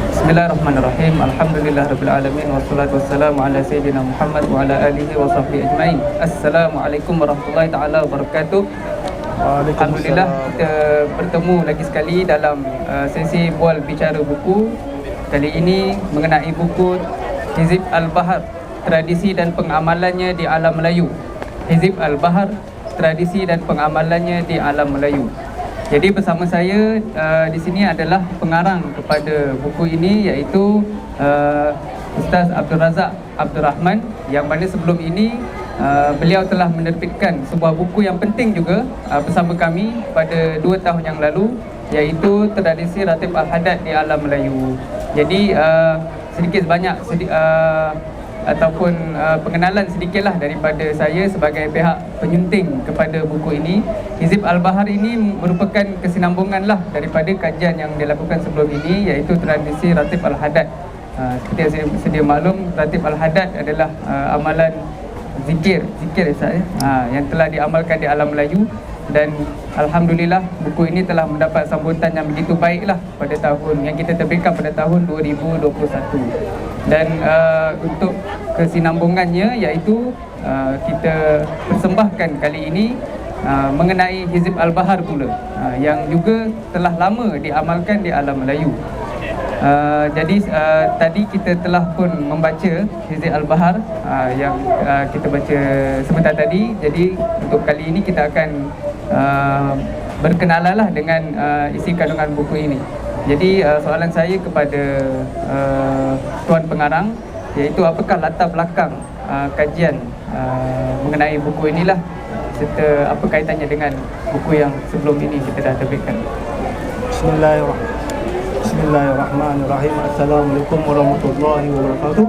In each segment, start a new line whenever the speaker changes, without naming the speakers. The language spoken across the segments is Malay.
Bismillahirrahmanirrahim. Alhamdulillahirabbil alamin wassalatu wassalamu ala sayyidina Muhammad wa ala alihi wa sahbihi ajmain. Assalamualaikum warahmatullahi taala wabarakatuh. Alhamdulillah kita bertemu lagi sekali dalam sesi bual bicara buku. Kali ini mengenai buku Hizib Al-Bahar, Tradisi dan Pengamalannya di Alam Melayu. Hizib Al-Bahar, Tradisi dan Pengamalannya di Alam Melayu. Jadi bersama saya di sini adalah pengarang kepada buku ini, iaitu Ustaz Abdul Razak Abdul Rahman, yang mana sebelum ini beliau telah menerbitkan sebuah buku yang penting juga bersama kami pada 2 tahun yang lalu, iaitu Tradisi Ratib Al-Haddad di Alam Melayu. Jadi sedikit sebanyak ataupun pengenalan sedikitlah daripada saya sebagai pihak penyunting kepada buku ini. Hizib Al-Bahar ini merupakan kesinambungan lah daripada kajian yang dilakukan sebelum ini, iaitu Tradisi Ratib Al-Haddad. Seperti yang saya sedia maklum, Ratib Al-Haddad adalah amalan zikir yang telah diamalkan di Alam Melayu. Dan alhamdulillah buku ini telah mendapat sambutan yang begitu baiklah pada tahun yang kita terbitkan pada tahun 2021. Dan untuk kesinambungannya, iaitu kita persembahkan kali ini mengenai Hizib Al-Bahar pula, yang juga telah lama diamalkan di Alam Melayu. Jadi tadi kita telah pun membaca Hizib Al-Bahar yang kita baca sebentar tadi. Jadi untuk kali ini kita akan berkenalan lah dengan isi kandungan buku ini. Jadi soalan saya kepada Tuan Pengarang, iaitu apakah latar belakang kajian mengenai buku inilah, serta apa kaitannya dengan buku yang sebelum ini kita dah terbitkan.
Bismillahirrahmanirrahim. Assalamualaikum warahmatullahi wabarakatuh.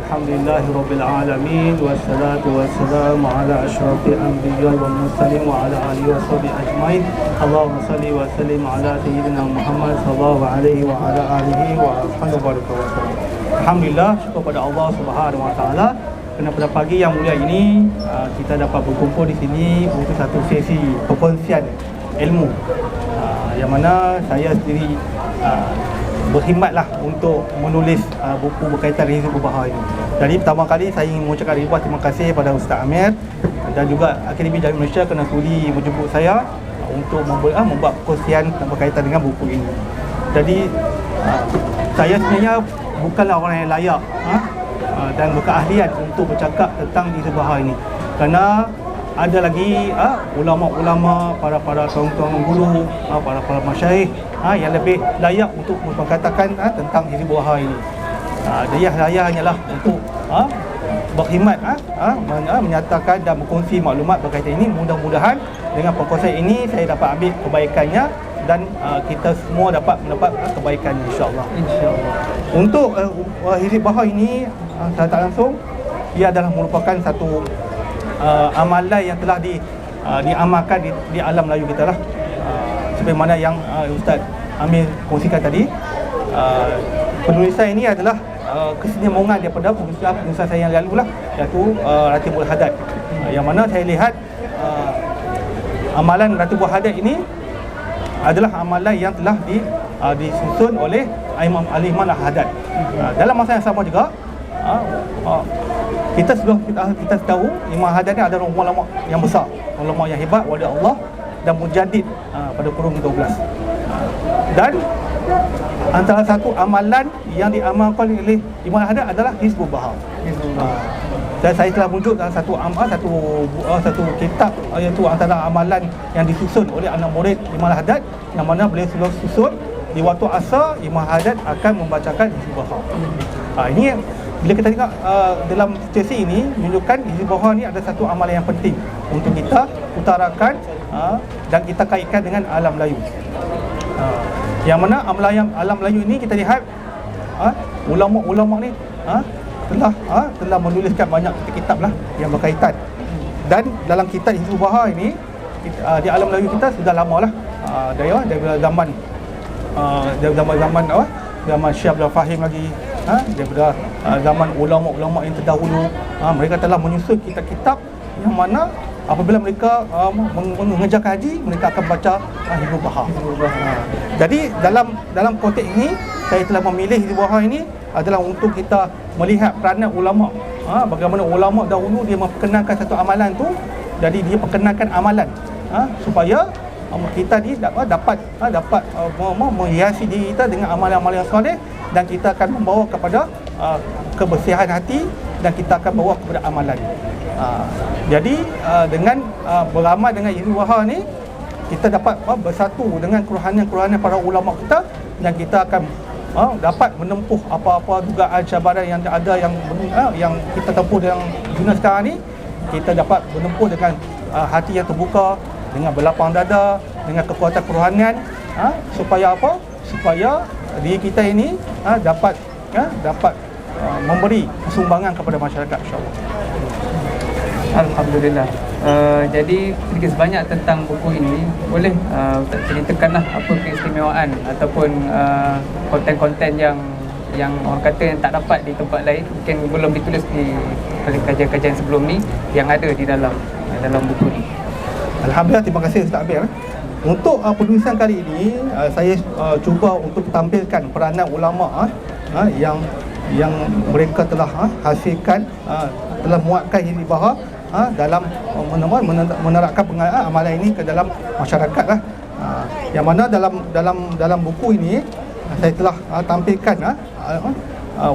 Alhamdulillahirabbil alamin wassalatu wassalamu ala asyrafil anbiya'i wal mursalin wa ala alihi washabihi ajmain. Allahumma shalli wa sallim ala sayyidina Muhammad sallallahu alaihi wa ala alihi wa ashabihi wasallam. Alhamdulillah, syukur pada Allah Subhanahu wa taala kerana pada pagi yang mulia ini kita dapat berkumpul di sini untuk satu sesi perkongsian ilmu, yang mana saya sendiri berkhidmatlah untuk menulis buku berkaitan dengan Hizib Al-Bahar ini. Jadi pertama kali saya ingin mengucapkan ribuan terima kasih kepada Ustaz Amir dan juga Akademi Jawi Malaysia kerana sudi menjemput saya untuk membuat perkongsian berkaitan dengan buku ini. Jadi saya sebenarnya bukanlah orang yang layak dan berkeahlian untuk bercakap tentang Hizib Al-Bahar ini, kerana ada lagi ulama-ulama, para tuan-tuan guru, para masyayikh yang lebih layak untuk mengatakan tentang Hizib Al-Bahar ini. Dia hanyalah untuk berkhidmat, menyatakan dan berkongsi maklumat berkaitan ini. Mudah-mudahan dengan perkongsian ini saya dapat ambil kebaikannya dan kita semua dapat mendapat kebaikannya, insya-Allah. Untuk Hizib Al-Bahar ini secara tak langsung ia adalah merupakan satu amalan yang telah diamalkan di Alam Melayu kita lah. Sebagaimana yang Ustaz Amir kongsikan tadi, penulisan ini adalah kesinambungan daripada penulisan saya yang lalu lah, iaitu Ratib Al-Haddad, yang mana saya lihat amalan Ratib Al-Haddad ini adalah amalan yang telah disusun oleh Imam Al-Imam Al-Haddad. Dalam masa yang sama juga kita tahu Imam Al-Haddad ni adalah ulama yang besar, ulama yang hebat, wali Allah dan mujaddid pada kurun ke-12. Dan antara satu amalan yang diamalkan oleh Imam Al-Haddad adalah Hizib Al-Bahar. Dan saya telah wujud dalam satu kitab, iaitu antara amalan yang disusun oleh anak murid Imam Al-Haddad, yang mana beliau selalu susun di waktu asar Imam Al-Haddad akan membacakan Hizib Al-Bahar. Ini bila kita tengok dalam sesi ini, menunjukkan Hizib Al-Bahar ni ada satu amalan yang penting untuk kita utarakan dan kita kaitkan dengan Alam Melayu. Yang mana Alam Melayu ini kita lihat ulama-ulama ni telah menuliskan banyak kitab lah yang berkaitan. Dan dalam kitab Hizib Al-Bahar ini di Alam Melayu kita sudah lama lah, dari zaman Syekh Abdul Fahim lagi, daripada zaman ulama-ulama yang terdahulu, mereka telah menyusun kitab-kitab yang mana apabila mereka mengerjakan haji, mereka akan baca Hizbul Baha. Jadi dalam konteks ini, saya telah memilih Hizbul Baha ini adalah untuk kita melihat peranan ulama. Bagaimana ulama dahulu dia memperkenalkan satu amalan tu, jadi dia perkenalkan amalan supaya kita ni dapat menghiasi diri kita dengan amalan-amalan yang soleh, dan kita akan membawa kepada kebersihan hati, dan kita akan bawa kepada amalan. Jadi dengan beramal dengan Hizbul Baha ni, kita dapat bersatu dengan kerohanian-kerohanian para ulama kita, dan kita akan dapat menempuh apa-apa dugaan cabaran yang ada, yang kita tempuh dalam dunia sekarang ni. Kita dapat menempuh dengan hati yang terbuka, dengan berlapang dada, dengan kekuatan kerohanian, supaya apa? Supaya diri kita ini dapat memberi sumbangan kepada masyarakat, insya-Allah.
Alhamdulillah. Jadi sedikit sebanyak tentang buku ini, boleh Ustaz ceritakanlah apa keistimewaan ataupun konten-konten yang orang kata yang tak dapat di tempat lain, mungkin belum ditulis di kajian-kajian sebelum ni, yang ada di dalam buku ni.
Alhamdulillah, terima kasih Ustaz Amir. Untuk penulisan kali ini, saya cuba untuk tampilkan peranan ulama yang mereka telah hasilkan, telah muatkan Hizbul Baha dalam menerapkan amalan ini ke dalam masyarakat lah. Yang mana dalam buku ini saya telah tampilkan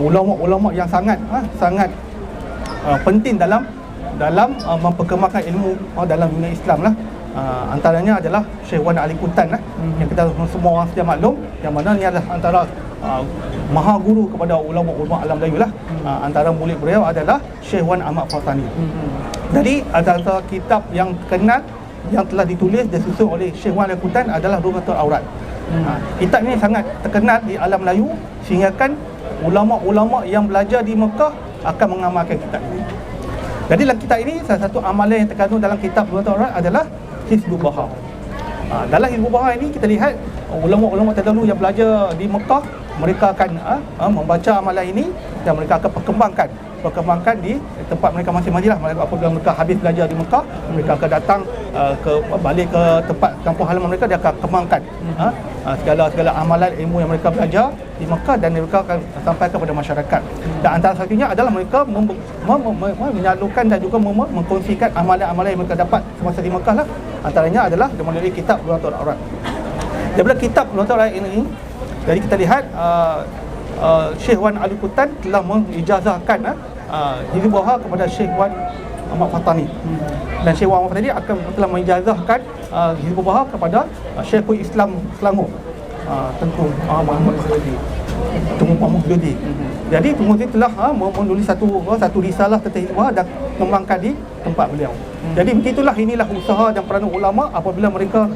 ulama-ulama yang sangat penting dalam memperkembangkan ilmu dalam dunia Islam lah. Antaranya adalah Syekh Wan Ali Kutan lah, yang kita semua orang sedia maklum, yang mana ni adalah antara maha guru kepada ulama-ulama alam Melayu lah. Antara murid beliau adalah Syekh Wan Ahmad Fatani. Jadi antara kitab yang terkenal yang telah ditulis dan disusun oleh Syekh Wan Ali Kutan adalah Rumhatul Aurat. Kitab ini sangat terkenal di alam Melayu, sehingga kan ulama-ulama yang belajar di Mekah akan mengamalkan kitab ini. Jadi dalam kitab ini, salah satu amalan yang terkandung dalam kitab Rumhatul Aurat adalah Hizbul Baha. Dalam Hizbul Baha ini kita lihat ulama-ulama terdahulu yang belajar di Mekah, mereka akan membaca amalan ini, dan mereka akan perkembangkan di tempat mereka masing-masing lah. Apabila mereka habis belajar di Mekah, mereka akan datang balik ke tempat kampung halaman mereka, dia akan kembangkan segala amalan ilmu yang mereka belajar di Mekah, dan mereka akan sampaikan kepada masyarakat. Dan antara satunya adalah mereka menyalurkan dan juga mengkongsikan amalan-amalan yang mereka dapat semasa di Mekah lah. Antaranya adalah melalui kitab Rumhatul Aurat. Daripada kitab Rumhatul Aurat ini, jadi kita lihat Syekh Wan Ali Kutan telah mengijazahkan Hizbul Baha kepada Syekh Wan Ahmad Fatani, dan Syekh Wan Ahmad Fatani telah mengijazahkan Hizbul Baha kepada Syekhul Islam Selangor, Tengku Muhammad Mahdudi. Jadi pengurusi telah menulis satu risalah tentang Hizbul Baha dan kembangkan di tempat beliau. Jadi begitulah, inilah usaha dan peranan ulama apabila mereka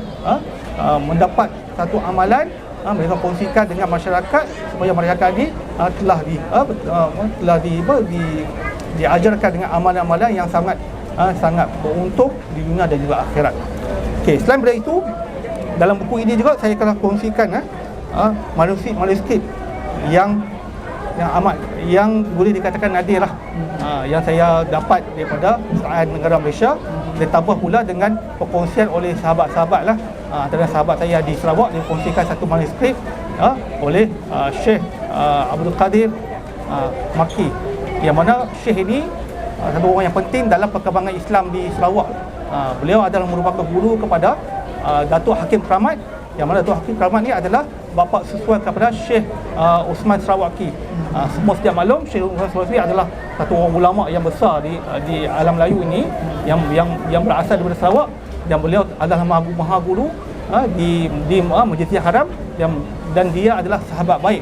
mendapat satu amalan, mereka kongsikan dengan masyarakat, supaya masyarakat ini telah diajarkan dengan amalan-amalan yang sangat beruntung di dunia dan juga akhirat. Okey, selain daripada itu, dalam buku ini juga saya akan kongsikan manuskrip yang boleh dikatakan nadir lah, yang saya dapat daripada Kerajaan Negara Malaysia, ditambah pula dengan perkongsian oleh sahabat-sahabat lah. Antara sahabat saya di Sarawak, dia kongsikan satu manuskrip oleh Syekh Abdul Qadir Maki, yang mana Syekh ini satu orang yang penting dalam perkembangan Islam di Sarawak. Beliau adalah merupakan guru kepada Datuk Hakim Keramat, yang mana Datuk Hakim Keramat ni adalah bapa susuan kepada Syekh Osman Sarawaki. Semua sedia maklum, Syekh Osman Sarawaki adalah satu orang ulama yang besar di alam Melayu ini, yang berasal daripada Sarawak, dan beliau adalah maha guru di Masjidil Haram, dan dia adalah sahabat baik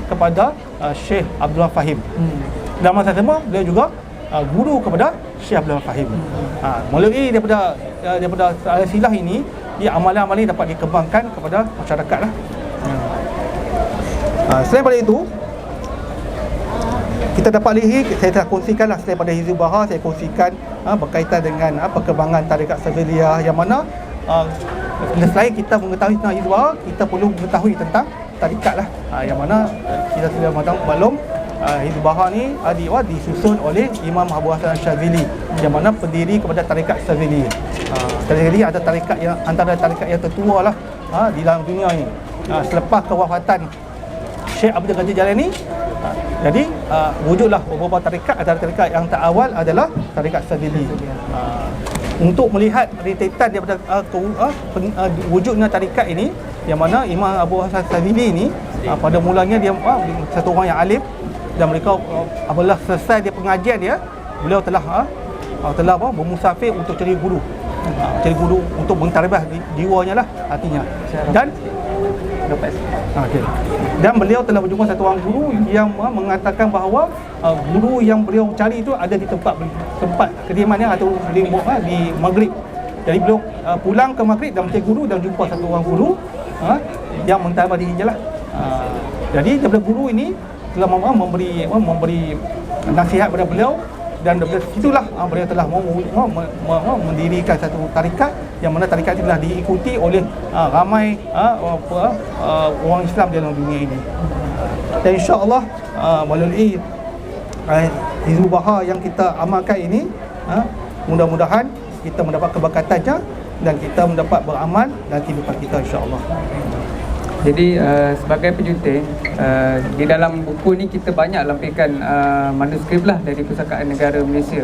kepada Syekh Abdul Fahim. Dan masa sama beliau juga guru kepada Syekh Abdul Fahim. Melalui daripada silsilah ini, amalan-amalan ini dapat dikembangkan kepada masyarakat lah. Selain daripada itu, kita dapat lihat, saya telah kongsikanlah selain daripada Hizbul Baha, saya kongsikan berkaitan dengan perkembangan tarekat Saziliyah, yang mana selain kita mengetahui tentang Hizbul Baha, kita perlu mengetahui tentang tarikat lah, yang mana kita sudah maklum Hizbul Bahar ni disusun oleh Imam Abu Hasan Syadzili, yang mana pendiri kepada tarikat Syadzili. Syadzili ada tarikat yang antara tarikat yang tertua lah di dalam dunia ni. Selepas kewafatan Syekh Abdul Qadir Jailani, jadi wujudlah beberapa tarikat. Antara tarikat yang terawal adalah tarikat Syadzili. Untuk melihat rentetan daripada wujudnya tarikat ini, yang mana Imam Abu Hasan Syadzili ni pada mulanya dia satu orang yang alim, dan mereka apabila selesai dia pengajian dia, beliau telah bermusafir untuk cari guru. Cari guru untuk mentarbiyah jiwanya lah artinya. Dan okay. Dan beliau telah berjumpa satu orang guru yang mengatakan bahawa guru yang beliau cari itu ada di tempat kediamannya atau di Maghrib. Jadi beliau pulang ke Maghrib dan mencari guru dan jumpa satu orang guru yang mentarbiyah dirinya lah. Jadi daripada guru ini telah memberi nasihat kepada beliau, dan dari situlah beliau telah mendirikan satu tarikat, yang mana tarikat itu telah diikuti oleh ramai orang Islam dalam dunia ini. Dan insya-Allah melalui Hizbul Bahar yang kita amalkan ini, mudah-mudahan kita mendapat keberkatannya dan kita mendapat beramal dalam kehidupan kita, insya-Allah.
Jadi sebagai penyunting, di dalam buku ni kita banyak lampirkan manuskrip lah dari Pustakaan Negara Malaysia,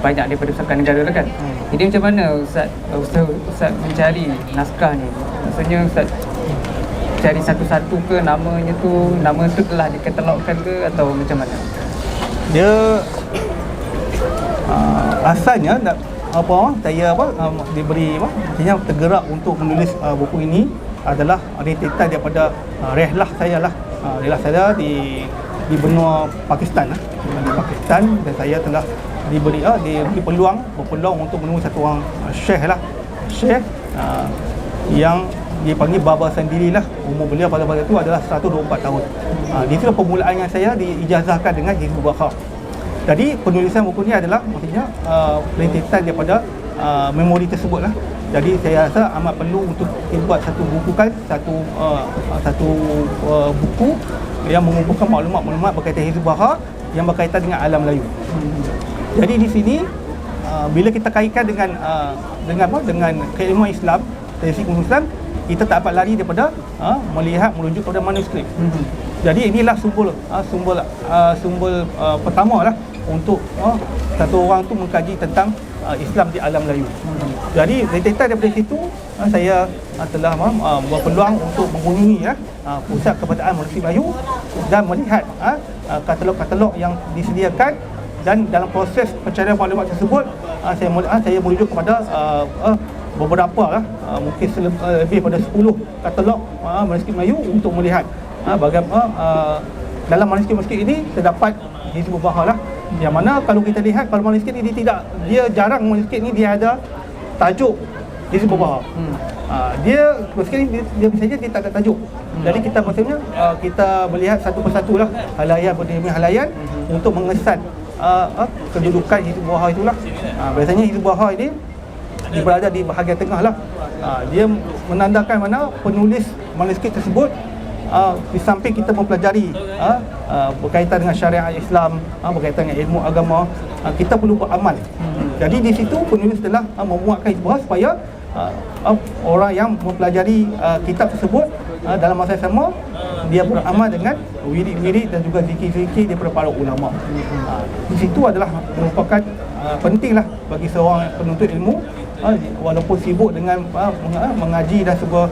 banyak daripada Pustakaan Negara lah kan. Jadi macam mana Ustaz mencari naskah ni? Maksudnya Ustaz cari satu-satu ke, nama tu telah dikatalogkan ke, atau macam mana?
Dia asalnya saya diberi maksudnya tergerak untuk menulis buku ini adalah rentetan daripada rehlah saya lah. Rehlah saya di benua Pakistan di Pakistan, dan saya telah diberi peluang untuk menemui satu orang syekh yang dipanggil Baba sendirilah. Umur beliau pada itu adalah 124 tahun. Di situ permulaannya saya diijazahkan dengan Hizbul Bahar. Jadi penulisan buku ni adalah maksudnya rentetan daripada memori tersebut lah. Jadi saya rasa amat perlu untuk buat satu buku buku yang mengumpulkan maklumat-maklumat berkaitan Hizbul Bahar yang berkaitan dengan alam Melayu. Jadi di sini bila kita kaitkan dengan keilmuan Islam, dari segi Islam, kita tak dapat lari daripada merujuk kepada manuskrip. Jadi inilah sumber pertama lah untuk satu orang tu mengkaji tentang Islam di alam Melayu. Jadi rentetan daripada situ saya telah berpeluang untuk mengunjungi Pusat Kebataan Manuskrip Melayu dan melihat katalog-katalog yang disediakan, dan dalam proses pencarian maklumat tersebut saya merujuk kepada beberapa mungkin lebih pada 10 katalog manuskrip Melayu untuk melihat bagaimana dalam manuskrip ini terdapat Hizbul Bahar lah, yang mana kalau kita lihat, kalau manuskrip ini dia jarang manuskrip ini dia ada tajuk Hizbul Bahar. Manuskrip ini dia biasanya dia tak ada tajuk. Jadi kita maksudnya kita melihat satu persatu lah halayan berdemi halayan untuk mengesan kedudukan Hizbul Bahar itulah. Biasanya Hizbul Bahar ini dia berada di bahagian tengah lah. Dia menandakan mana penulis manuskrip tersebut di samping kita mempelajari berkaitan dengan syariat Islam, berkaitan dengan ilmu agama, kita perlu beramal. Jadi di situ penulis telah memuatkan Hizbul Bahar supaya orang yang mempelajari kitab tersebut dalam masa yang sama dia beramal dengan wirid-wirid dan juga zikir-zikir daripada para ulama. Di situ adalah merupakan pentinglah bagi seorang penuntut ilmu, walaupun sibuk dengan mengaji dan juga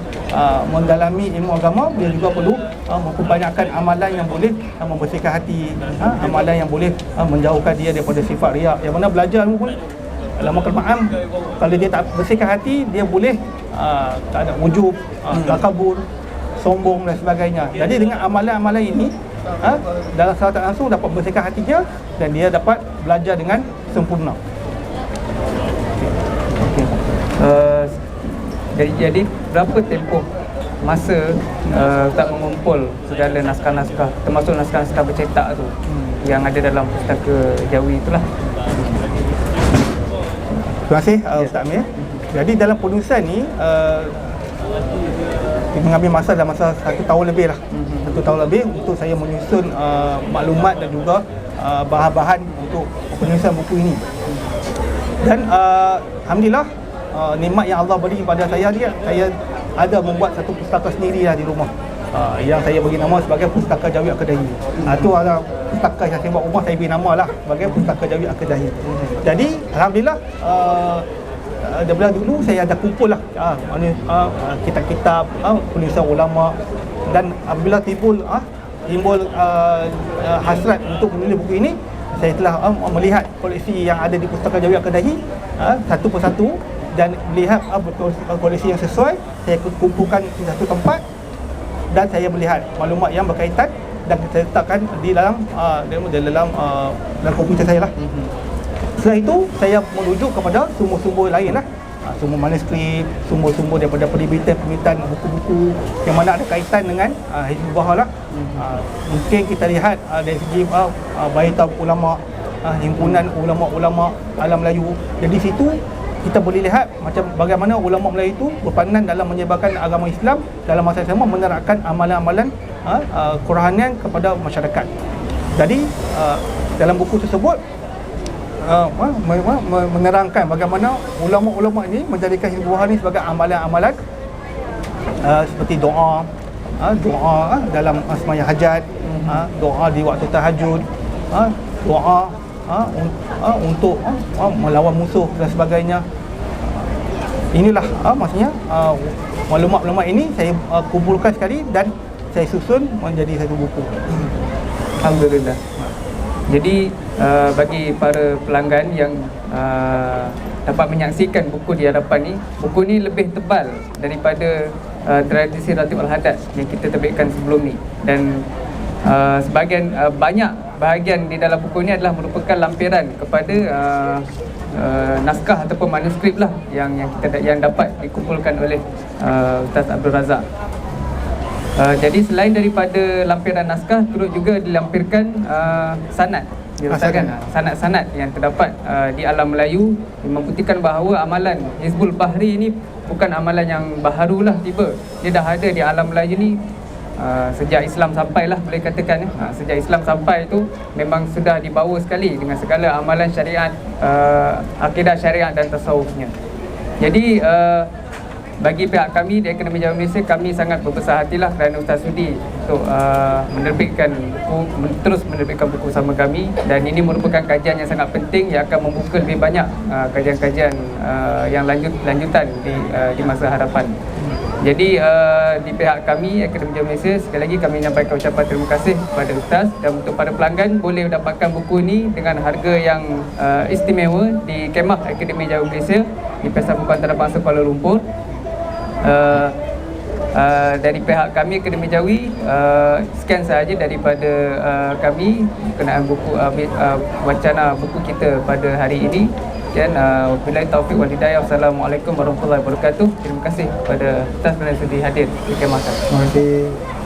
mendalami ilmu agama, dia juga perlu memperbanyakkan amalan yang boleh membersihkan hati, amalan yang boleh menjauhkan dia daripada sifat riak. Yang mana belajar ilmu pun dalam kelemahan, kalau dia tak bersihkan hati, dia boleh tak ada ujub, takabur, sombong dan sebagainya. Jadi dengan amalan-amalan ini dalam secara tak langsung dapat bersihkan hatinya dan dia dapat belajar dengan sempurna.
Jadi berapa tempoh masa tak mengumpul segala naskah-naskah, termasuk naskah-naskah bercetak tu yang ada dalam pustaka Jawi itulah?
Terima kasih Ustaz Amir. Jadi dalam penulisan ni mengambil masa dalam masa 1 tahun lebih lah. 1 tahun lebih untuk saya menyusun maklumat dan juga bahan-bahan untuk penulisan buku ini. Dan alhamdulillah, nikmat yang Allah beri kepada saya dia, saya ada membuat satu pustaka sendiri lah di rumah. Yang saya bagi nama sebagai Pustaka Jawi Al-Qadahi. Itu adalah pustaka yang saya buat rumah, saya beri nama lah sebagai Pustaka Jawi Al-Qadahi. Jadi alhamdulillah, daripada dulu saya ada kumpul lah kitab-kitab penulisan ulama, dan apabila timbul hasrat untuk menulis buku ini, saya telah melihat koleksi yang ada di Pustaka Jawi Al-Qadahi satu persatu, dan melihat betul koleksi yang sesuai, saya kumpulkan di satu tempat dan saya melihat maklumat yang berkaitan dan saya letakkan di dalam komputer saya lah. Setelah itu saya merujuk kepada sumber-sumber lain lah, sumber manuskrip, sumber-sumber daripada penerbitan buku-buku yang mana ada kaitan dengan Hizbullah lah. Mungkin kita lihat dari segi Baitul Ulama, himpunan ulama-ulama alam Melayu. Jadi situ kita boleh lihat macam bagaimana ulama Melayu itu berperanan dalam menyebarkan agama Islam, dalam masa yang sama menerapkan amalan-amalan kerohanian kepada masyarakat. Jadi dalam buku tersebut menerangkan bagaimana ulama-ulama ini menjadikan Hizbullah ini sebagai amalan-amalan seperti doa dalam sembahyang hajat, doa di waktu tahajud, doa untuk melawan musuh dan sebagainya. Inilah maksudnya maklumat-maklumat ini saya kumpulkan sekali dan saya susun menjadi satu buku.
Alhamdulillah. Jadi bagi para pelanggan yang dapat menyaksikan buku di hadapan ni, buku ni lebih tebal daripada tradisi Ratib Al-Haddad yang kita terbitkan sebelum ni, dan banyak bahagian di dalam buku ni adalah merupakan lampiran kepada naskah ataupun manuskrip lah yang dapat dikumpulkan oleh Ustaz Abdul Razak. Jadi selain daripada lampiran naskah, turut juga dilampirkan sanad. Sanad-sanad yang terdapat di alam Melayu yang membuktikan bahawa amalan Hizbul Bahri ini bukan amalan yang baharu lah tiba. Dia dah ada di alam Melayu ni sejak Islam sampai lah, boleh katakan sejak Islam sampai itu memang sudah dibawa sekali dengan segala amalan syariat, akidah syariat dan tasawufnya. Jadi bagi pihak kami di Akademi Jawi Malaysia, kami sangat berbesar hatilah kerana Ustaz sudi untuk terus menerbitkan buku sama kami, dan ini merupakan kajian yang sangat penting yang akan membuka lebih banyak kajian-kajian yang lanjutan di masa hadapan. Jadi di pihak kami Akademi Jawi Malaysia, sekali lagi kami menyampaikan ucapan terima kasih kepada Ustaz, dan untuk para pelanggan boleh mendapatkan buku ini dengan harga yang istimewa di Kemah Akademi Jawi Malaysia di Pesar Buku Antarabangsa Kuala Lumpur. Dari pihak kami Akademi Jawi, sekian sahaja daripada kami berkenaan buku wacana buku kita pada hari ini. Dan wabillahi taufiq wal hidayah. Wassalamualaikum warahmatullahi wabarakatuh. Terima kasih kepada Ustaz kerana sudi hadir di kemah.
Terima kasih.